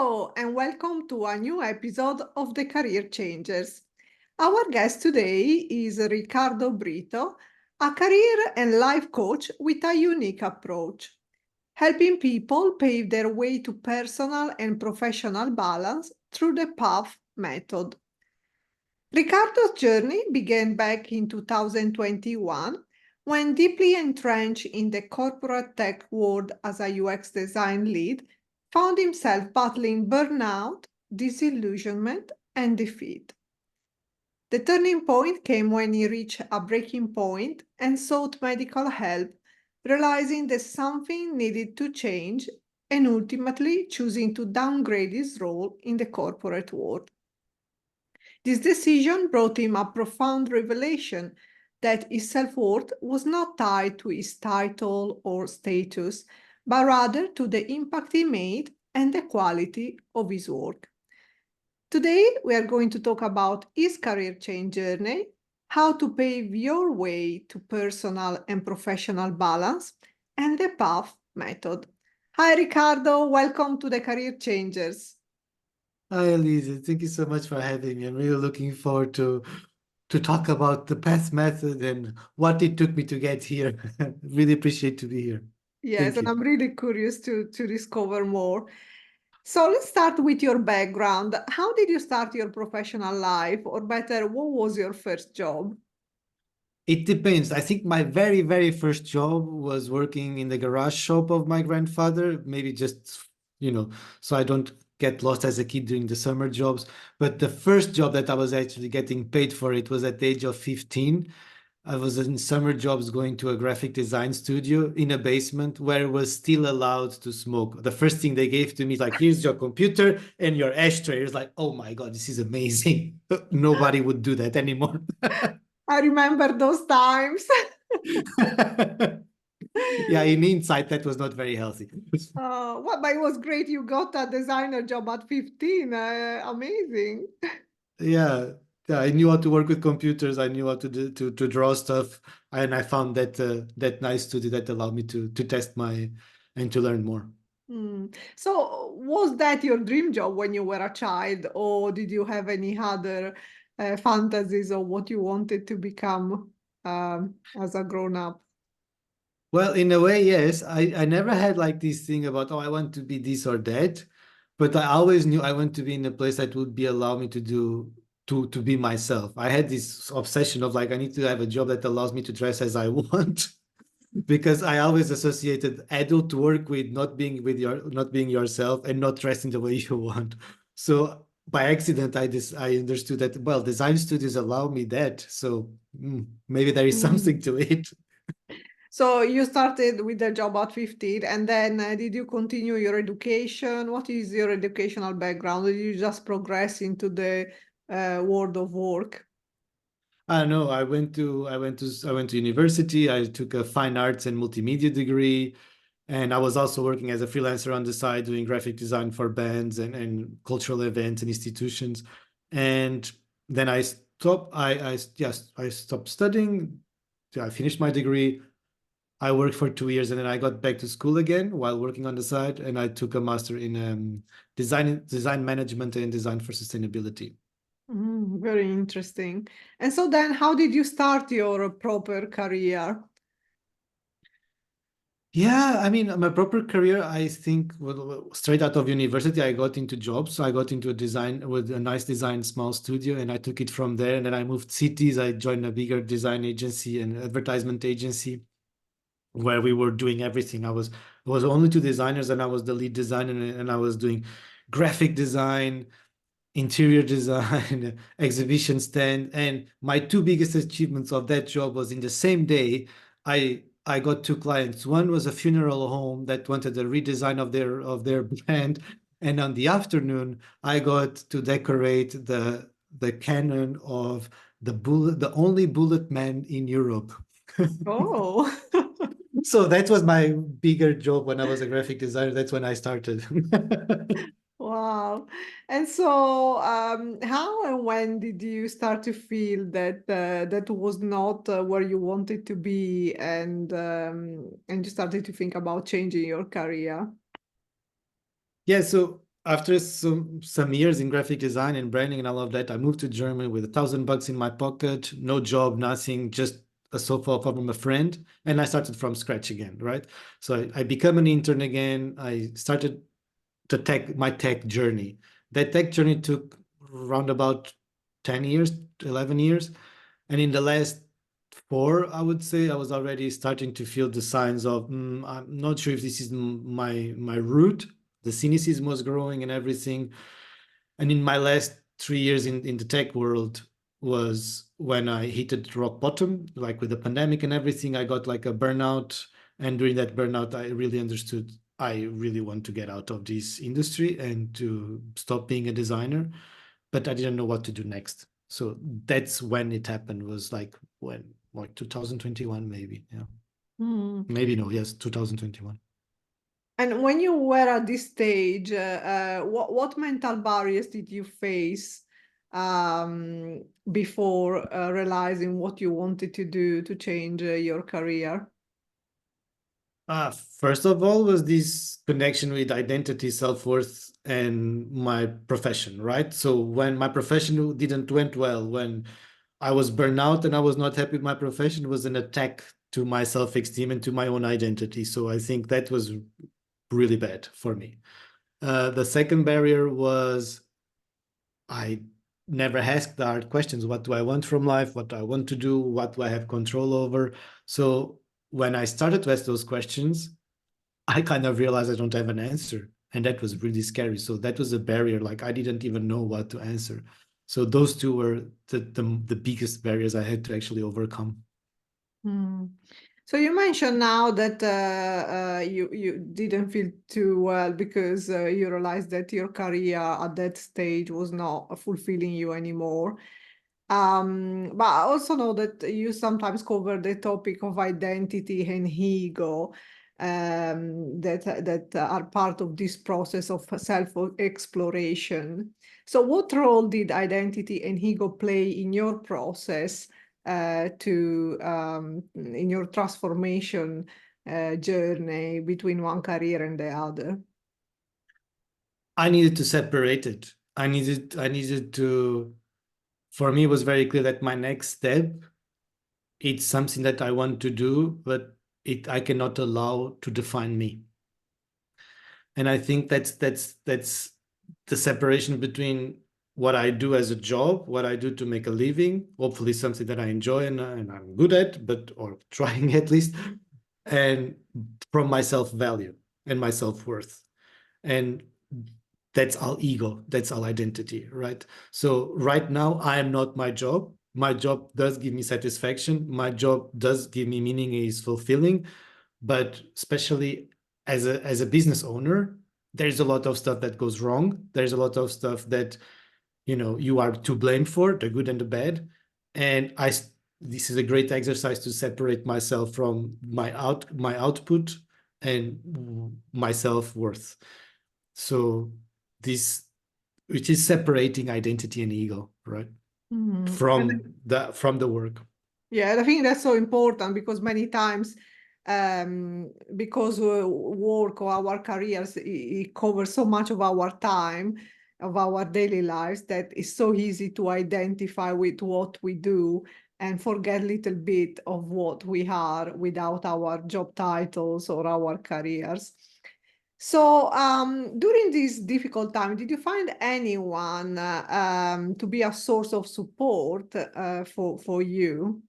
Hello, and welcome to a new episode of The Career Changers. Our guest today is Ricardo Brito, a career and life coach with a unique approach, helping people pave their way to personal and professional balance through the pave method. Ricardo's journey began back in 2021 when, deeply entrenched in the corporate tech world as a UX design lead, found himself battling burnout, disillusionment, and defeat. The turning point came when he reached a breaking point and sought medical help, realizing that something needed to change and ultimately choosing to downgrade his role in the corporate world. This decision brought him a profound revelation that his self-worth was not tied to his title or status, but rather to the impact he made and the quality of his work. Today, we are going to talk about his career change journey, how to pave your way to personal and professional balance, and the PATH method. Hi, Ricardo. Welcome to the Career Changers. Hi, Elise. Thank you so much for having me. I'm really looking forward to talk about the PATH method and what it took me to get here. Really appreciate to be here. Yes, Thank and you. I'm really curious to discover more. So let's start with your background. How did you start your professional life, or better, what was your first job? It depends. I think my very, very first job was working in the garage shop of my grandfather, maybe just, so I don't get lost as a kid doing the summer jobs. But the first job that I was actually getting paid for it was at the age of 15. I was in summer jobs going to a graphic design studio in a basement where it was still allowed to smoke. The first thing they gave to me is like, here's your computer and your ashtray. It's like, oh my God, this is amazing. Nobody would do that anymore. I remember those times. Yeah, in hindsight, that was not very healthy. But it was great you got a designer job at 15. Amazing. Yeah, yeah, I knew how to work with computers. I knew how to to draw stuff, and I found that that nice studio that allowed me to test my and to learn more. So was that your dream job when you were a child, or did you have any other fantasies of what you wanted to become as a grown up? Well, in a way, yes. I never had like this thing about, oh, I want to be this or that, but I always knew I want to be in a place that would be allow me to do to be myself. I had this obsession of like I need to have a job that allows me to dress as I want because I always associated adult work with not being yourself and not dressing the way you want. So by accident, I understood that well, design studios allow me that. So maybe there is something Mm. to it. So you started with the job at 15, and then did you continue your education? What is your educational background? Did you just progress into the world of work? I know. I went to university. I took a fine arts and multimedia degree, and I was also working as a freelancer on the side, doing graphic design for bands and cultural events and institutions. And then I stopped. Yes, I stopped studying. Yeah, I finished my degree. I worked for 2 years, and then I got back to school again while working on the side, and I took a master in design management and design for sustainability. Very interesting. And so then how did you start your proper career? Yeah, I mean, my proper career, I think, straight out of university, I got into jobs. So I got into a design with a nice design small studio, and I took it from there. And then I moved cities. I joined a bigger design agency and advertisement agency where we were doing everything. I was only two designers, and I was the lead designer, and I was doing graphic design, interior design, exhibition stand, and my two biggest achievements of that job was in the same day. I got two clients. One was a funeral home that wanted a redesign of their brand, and on the afternoon, I got to decorate the cannon of the only bullet man in Europe. Oh, So that was my bigger job when I was a graphic designer. That's when I started. wow. And so how and when did you start to feel that that was not where you wanted to be, and you started to think about changing your career? Yeah, so after some years in graphic design and branding and all of that, I moved to Germany with $1,000 in my pocket, no job, nothing, just a sofa offer from a friend, and I started from scratch again, right? So I became an intern again. I started my tech journey. That tech journey took around about 10 years, 11 years. And in the last 4, I would say, I was already starting to feel the signs of, I'm not sure if this is my route. The cynicism was growing and everything. And in my last 3 years in the tech world was when I hit rock bottom, like with the pandemic and everything. I got like a burnout. And during that burnout, I really understood I really want to get out of this industry and to stop being a designer, but I didn't know what to do next. So that's when it happened, was like 2021, maybe. Yeah. Hmm. Maybe no, yes, 2021. And when you were at this stage, what mental barriers did you face before realizing what you wanted to do to change your career? First of all, was this connection with identity, self-worth, and my profession, right? So when my profession didn't went well, when I was burned out and I was not happy with my profession, it was an attack to my self-esteem and to my own identity. So I think that was really bad for me. The second barrier was I never asked the hard questions. What do I want from life? What do I want to do? What do I have control over? So when I started to ask those questions, I kind of realized I don't have an answer. And that was really scary. So that was a barrier. Like I didn't even know what to answer. So those two were the biggest barriers I had to actually overcome. Hmm. So you mentioned now that you didn't feel too well because you realized that your career at that stage was not fulfilling you anymore. But I also know that you sometimes cover the topic of identity and ego that are part of this process of self-exploration. So what role did identity and ego play in your process in your transformation journey between one career and the other? I needed to separate it. I needed to, for me, it was very clear that my next step, it's something that I want to do, but I cannot allow to define me. And I think that's the separation between what I do as a job, what I do to make a living, hopefully something that I enjoy and I'm good at, but or trying at least, and from my self-value and my self-worth. And that's all ego, that's all identity, right? So right now I am not my job. My job does give me satisfaction. My job does give me meaning, is fulfilling, but especially as a business owner, there's a lot of stuff that goes wrong. There's a lot of stuff that you are to blame for, the good and the bad. And this is a great exercise to separate myself from my output and my self-worth. So this, which is separating identity and ego, right, Mhm. from the work. Yeah, I think that's so important because many times, because work or our careers, it covers so much of our time, of our daily lives, that it's so easy to identify with what we do and forget a little bit of what we are without our job titles or our careers. So, during this difficult time, did you find anyone to be a source of support for you?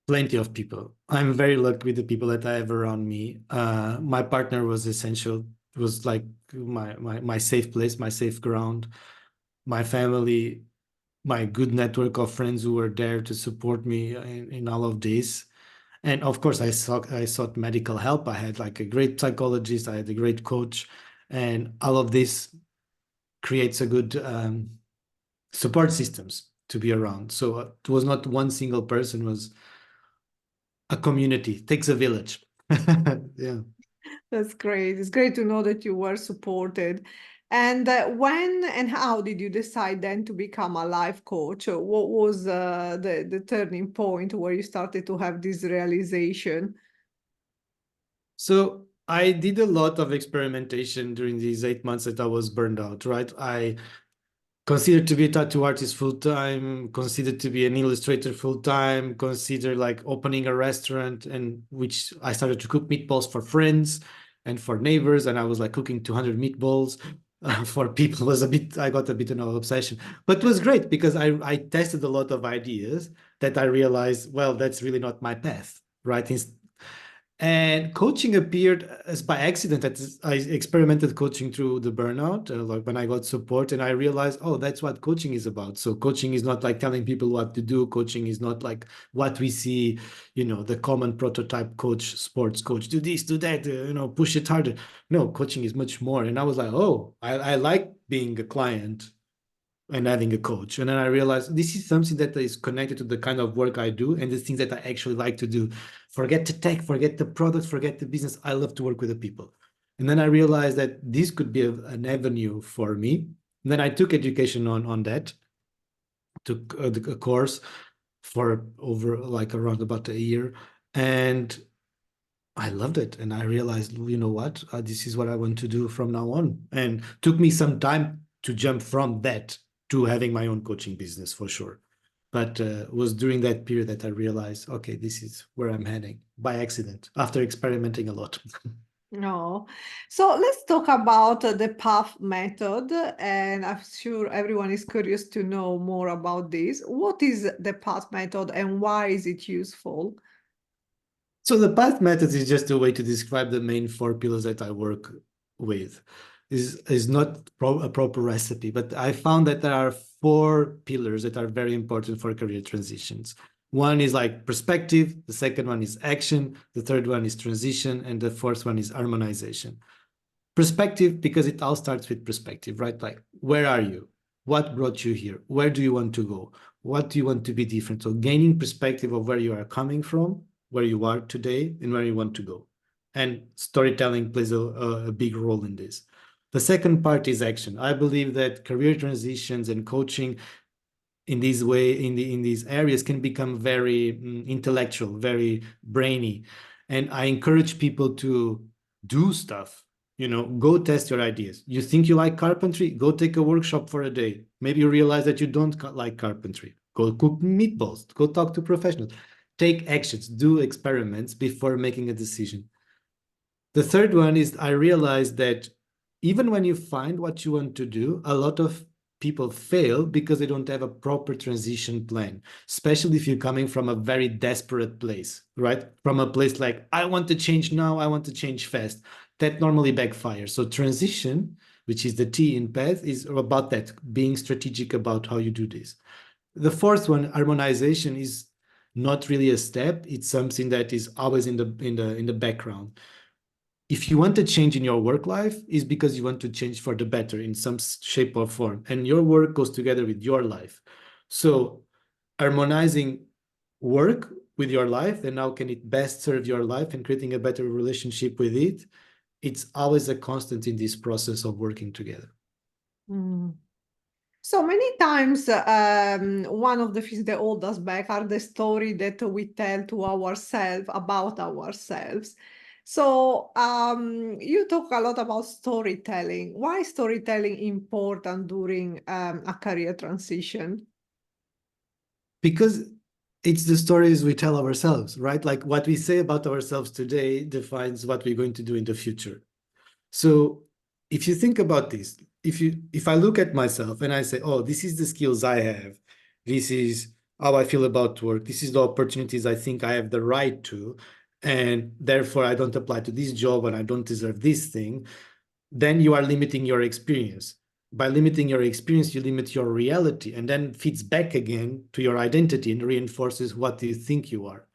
Plenty of people. I'm very lucky with the people that I have around me. My partner was essential, was like my safe place, my safe ground. My family, my good network of friends who were there to support me in all of this. And of course, I sought medical help. I had like a great psychologist. I had a great coach, and all of this creates a good support systems to be around. So it was not one single person; it was a community. It takes a village. Yeah. That's great. It's great to know that you were supported. And when and how did you decide then to become a life coach? What was the turning point where you started to have this realization? So I did a lot of experimentation during these 8 months that I was burned out, right? I considered to be a tattoo artist full time, considered to be an illustrator full time, considered like opening a restaurant, and which I started to cook meatballs for friends and for neighbors, and I was like cooking 200 meatballs for people. It was a bit, I got a bit of an obsession, but it was great because I tested a lot of ideas that I realized, well, that's really not my path, right? And coaching appeared as by accident. I experimented coaching through the burnout, like when I got support, and I realized, oh, that's what coaching is about. So coaching is not like telling people what to do. Coaching is not like what we see, the common prototype coach, sports coach, do this, do that, push it harder. No, coaching is much more. And I was like, oh, I like being a client and having a coach. And then I realized this is something that is connected to the kind of work I do and the things that I actually like to do. Forget the tech, forget the product, forget the business. I love to work with the people. And then I realized that this could be an avenue for me. And then I took education on that, took a course for over like around about a year. And I loved it. And I realized, you know what, this is what I want to do from now on. And took me some time to jump from that to having my own coaching business for sure. But it was during that period that I realized, okay, this is where I'm heading by accident after experimenting a lot. No. So let's talk about the path method, and I'm sure everyone is curious to know more about this. What is the path method and why is it useful? So the path method is just a way to describe the main four pillars that I work with. Is not a proper recipe, but I found that there are four pillars that are very important for career transitions. One is like perspective, the second one is action, the third one is transition, and the fourth one is harmonization. Perspective, because it all starts with perspective, right? Like, where are you? What brought you here? Where do you want to go? What do you want to be different? So gaining perspective of where you are coming from, where you are today, and where you want to go. And storytelling plays a big role in this. The second part is action. I believe that career transitions and coaching in this way, in these areas, can become very intellectual, very brainy. And I encourage people to do stuff. Go test your ideas. You think you like carpentry? Go take a workshop for a day. Maybe you realize that you don't like carpentry. Go cook meatballs. Go talk to professionals. Take actions. Do experiments before making a decision. The third one is I realized that even when you find what you want to do, a lot of people fail because they don't have a proper transition plan, especially if you're coming from a very desperate place, right? From a place like, I want to change now, I want to change fast. That normally backfires. So transition, which is the T in path, is about that, being strategic about how you do this. The fourth one, harmonization, is not really a step. It's something that is always in the background. If you want to change in your work life, is because you want to change for the better in some shape or form, and your work goes together with your life. So harmonizing work with your life and how can it best serve your life and creating a better relationship with it, it's always a constant in this process of working together. Mm. So many times, one of the things that hold us back are the story that we tell to ourselves about ourselves. So you talk a lot about storytelling. Why is storytelling important during a career transition? Because it's the stories we tell ourselves, right? Like what we say about ourselves today defines what we're going to do in the future. So if you think about this, if I look at myself and I say, oh, this is the skills I have, this is how I feel about work, this is the opportunities I think I have the right to, and therefore I don't apply to this job and I don't deserve this thing, then you are limiting your experience. By limiting your experience, you limit your reality, and then feeds back again to your identity and reinforces what you think you are.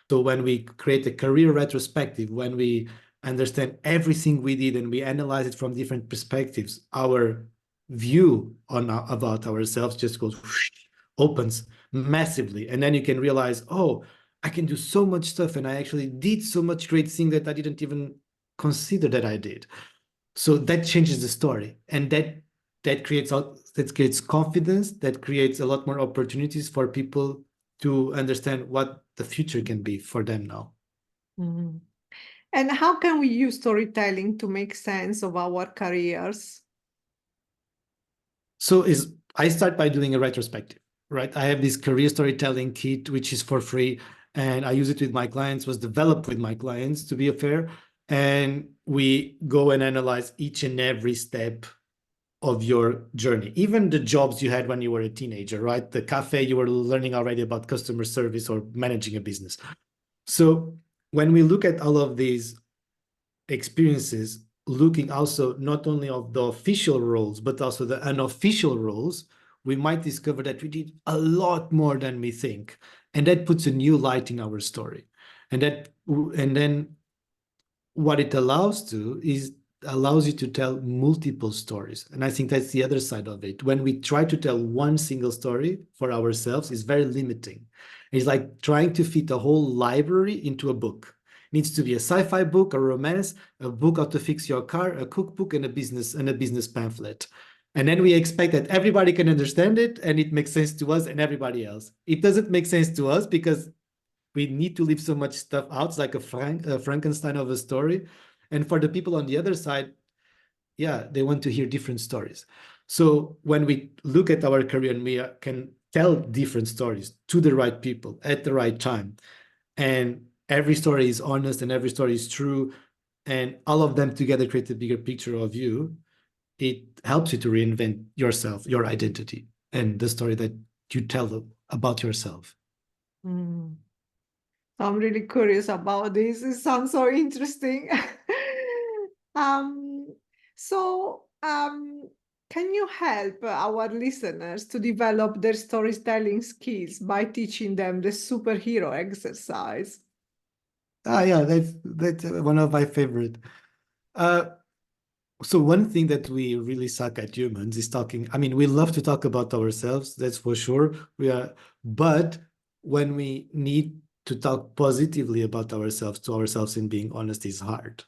So when we create a career retrospective, when we understand everything we did and we analyze it from different perspectives, our view about ourselves just goes opens massively, and then you can realize, oh, I can do so much stuff, and I actually did so much great thing that I didn't even consider that I did. So that changes the story, and that creates confidence, that creates a lot more opportunities for people to understand what the future can be for them now. Mhm. And how can we use storytelling to make sense of our careers? So I start by doing a retrospective, right? I have this career storytelling kit, which is for free, and I use it with my clients, was developed with my clients to be fair. And we go and analyze each and every step of your journey, even the jobs you had when you were a teenager, right? The cafe, you were learning already about customer service or managing a business. So when we look at all of these experiences, looking also not only of the official roles, but also the unofficial roles, we might discover that we did a lot more than we think. And that puts a new light in our story. And then what it allows you to tell multiple stories. And I think that's the other side of it. When we try to tell one single story for ourselves, is very limiting. It's like trying to fit a whole library into a book. It needs to be a sci-fi book, a romance, a book how to fix your car, a cookbook, and a business pamphlet. And then we expect that everybody can understand it and it makes sense to us and everybody else. It doesn't make sense to us because we need to leave so much stuff out. It's like a Frankenstein of a story. And for the people on the other side, yeah, they want to hear different stories. So when we look at our career and we can tell different stories to the right people at the right time, and every story is honest and every story is true, and all of them together create a bigger picture of you, it helps you to reinvent yourself, your identity, and the story that you tell about yourself. Mm. I'm really curious about this. It sounds so interesting. um, so, can you help our listeners to develop their storytelling skills by teaching them the superhero exercise? Yeah, that's one of my favorite. Uh, so one thing that we really suck at humans is talking. I mean, we love to talk about ourselves, that's for sure. But when we need to talk positively about ourselves to ourselves and being honest is hard.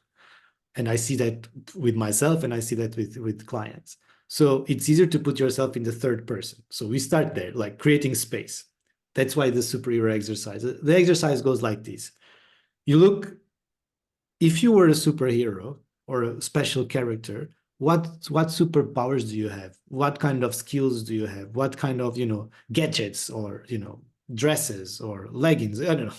And I see that with myself and I see that with clients. So it's easier to put yourself in the third person. So we start there, like creating space. That's why the superhero exercise. The exercise goes like this. You look if you were a superhero or a special character, what superpowers do you have? What kind of skills do you have? What kind of, gadgets or, dresses or leggings? I don't know.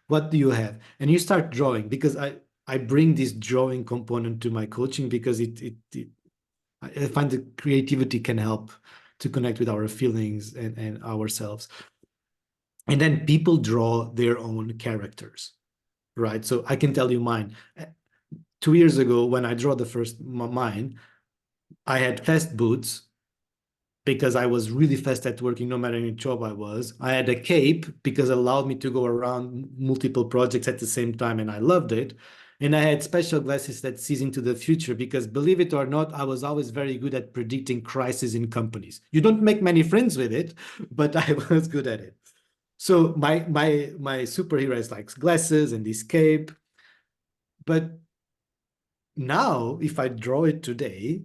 What do you have? And you start drawing because I bring this drawing component to my coaching because I find that creativity can help to connect with our feelings and ourselves. And then people draw their own characters, right? So I can tell you mine. 2 years ago, when I draw the first mine, I had fast boots because I was really fast at working no matter any job I was. I had a cape because it allowed me to go around multiple projects at the same time, and I loved it. And I had special glasses that sees into the future because, believe it or not, I was always very good at predicting crises in companies. You don't make many friends with it, but I was good at it. So my superhero is like glasses and this cape. But now, if I draw it today,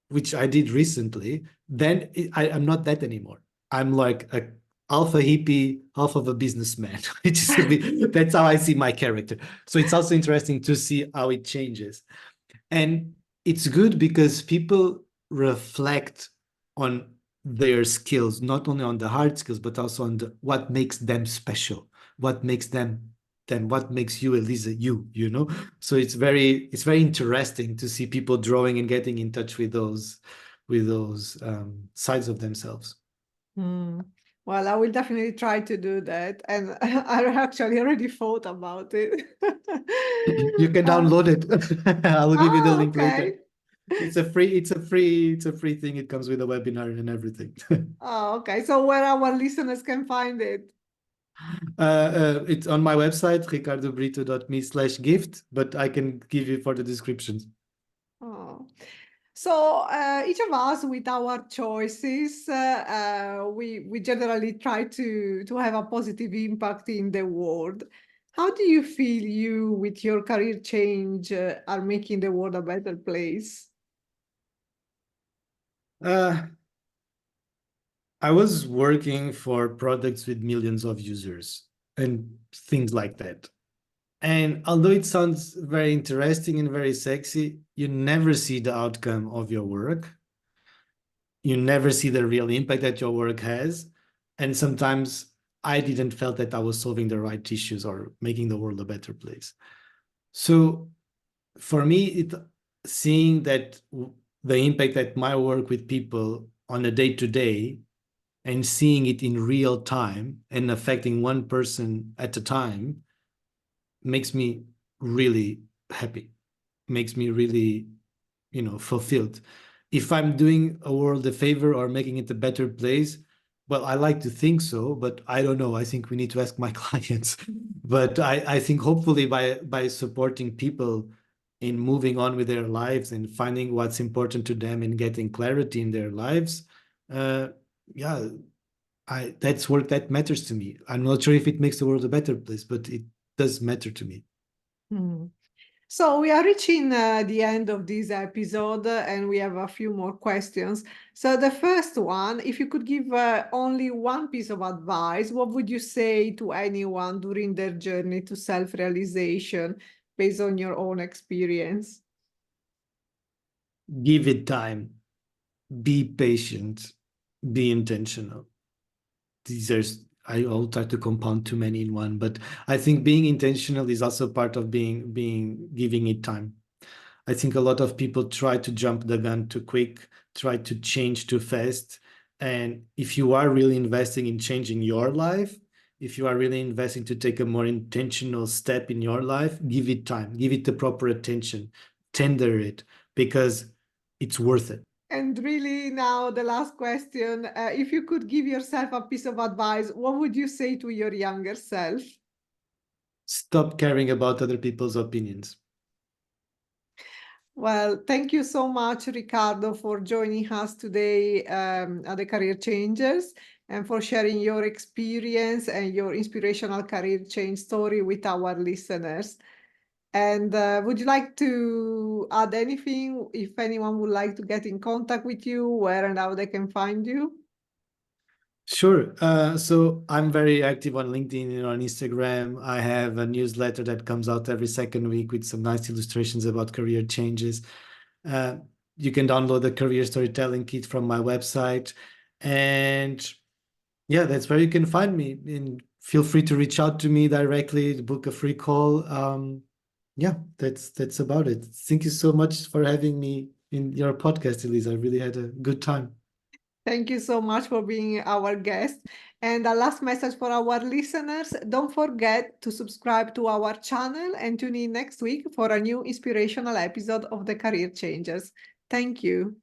which I did recently, then I'm not that anymore. I'm like a alpha hippie, half of a businessman, which is that's how I see my character. So it's also interesting to see how it changes. And it's good because people reflect on their skills, not only on the hard skills, but also on what makes them special, what makes them then what makes you Elisa you. So it's very interesting to see people drawing and getting in touch with those sides of themselves. Hmm. Well, I will definitely try to do that. And I actually already thought about it. You can Uh, download it. I'll give you the link later. okay. It's a free thing. It comes with a webinar and everything. Oh, okay. So where our listeners can find it? It's on my website, ricardobrito.me/gift, but I can give you for the descriptions. Oh. So each of us, with our choices, we generally try to have a positive impact in the world. How do you feel you, with your career change, are making the world a better place? Uh, I was working for products with millions of users and things like that. And although it sounds very interesting and very sexy, you never see the outcome of your work. You never see the real impact that your work has. And sometimes I didn't felt that I was solving the right issues or making the world a better place. So for me, seeing that the impact that my work with people on a day to day and seeing it in real time and affecting one person at a time makes me really happy, makes me really, fulfilled. If I'm doing a world a favor or making it a better place, well, I like to think so, but I don't know. I think we need to ask my clients. But I think hopefully by supporting people in moving on with their lives and finding what's important to them and getting clarity in their lives, uh, yeah, that's work that matters to me. I'm not sure if it makes the world a better place, but it does matter to me. Hmm. So we are reaching the end of this episode, and we have a few more questions. So the first one, if you could give only one piece of advice, what would you say to anyone during their journey to self-realization based on your own experience? Give it time, be patient, be intentional. These are, I all try to compound too many in one, but I think being intentional is also part of being giving it time. I think a lot of people try to jump the gun too quick, try to change too fast. And if you are really investing in changing your life, if you are really investing to take a more intentional step in your life, give it time, give it the proper attention, tender it, because it's worth it. And really, now the last question, if you could give yourself a piece of advice, what would you say to your younger self? Stop caring about other people's opinions. Well, thank you so much, Ricardo, for joining us today at the Career Changers and for sharing your experience and your inspirational career change story with our listeners. And would you like to add anything? If anyone would like to get in contact with you, where and how they can find you? Sure. So I'm very active on LinkedIn and on Instagram. I have a newsletter that comes out every second week with some nice illustrations about career changes. Uh, you can download the career storytelling kit from my website. And yeah, that's where you can find me. And feel free to reach out to me directly, to book a free call. Yeah, that's about it. Thank you so much for having me in your podcast, Elise. I really had a good time. Thank you so much for being our guest. And a last message for our listeners, don't forget to subscribe to our channel and tune in next week for a new inspirational episode of the Career Changers. Thank you.